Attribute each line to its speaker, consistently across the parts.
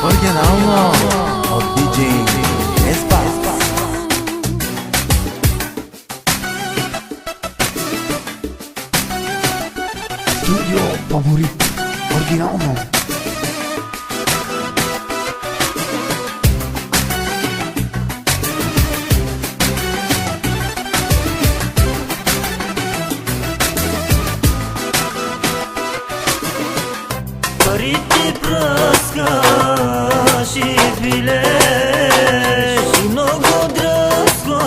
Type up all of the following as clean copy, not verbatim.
Speaker 1: Оригинално от DJ Espace.
Speaker 2: Студио Фаворит. Оригинално.
Speaker 3: Парите пръскаш и пилеш и много дръзко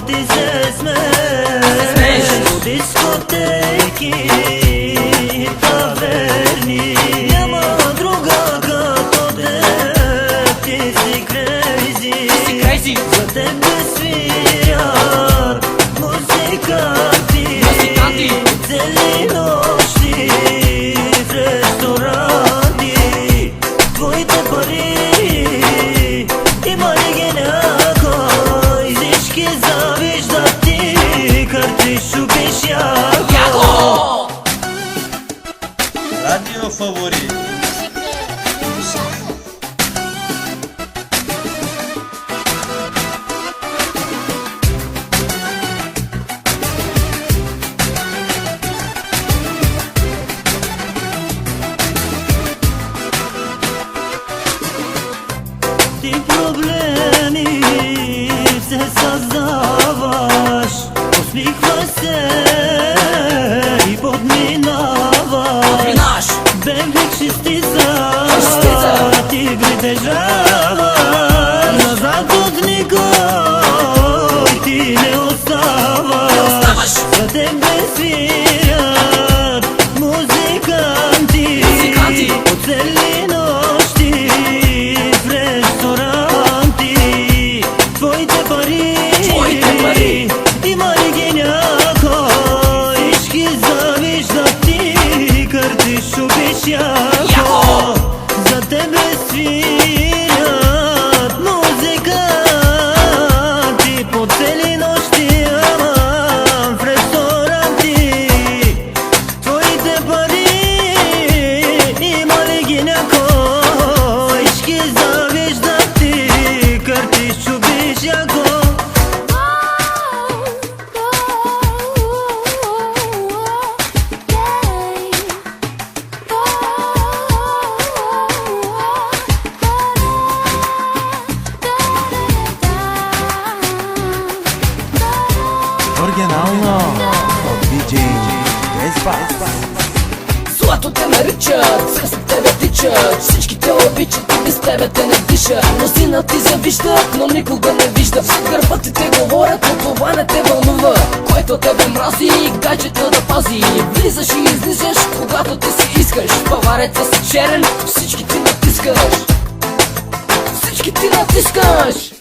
Speaker 3: ти се смееш по дискотеки и таверни. Няма друга като теб, ти си крейзи. За тебе свирят музиканти цели нощи в ресторанти. Твоите пари има ли ги някой? Всички завиждат, ти картиш, шупиш яко.
Speaker 4: Радио Фаворит.
Speaker 3: Ти проблеми се създаваш, усмихвай се и подминаваш. Бембик шестица, ти притежаваш. Назад от никой ти не оставаш. За тебе свирят музиканти по цели нощи в ресторанти. Твоите пари има ли ги някой? Всички завиждат, ти къртиш, шупиш яко. За тебе свирят музиканти по цели нощи, ама в ресторанти. Твоите пари има ли ги някой? Всички завиждат, ти къртиш, шупиш яко.
Speaker 1: Оригинално от DJ Espace.
Speaker 5: Злато те наричат, срещу тебе тичат, всички те обичат и без тебе те не дишат. Мнозина ти завиждат, но никога не виждат. В гърба ти те говорят, но това не те вълнува. Който тебе мрази, гаджета да пази. Влизаш и излизаш, когато ти си искаш. Баварец си черен, всички ти натискаш. Всички ти натискаш.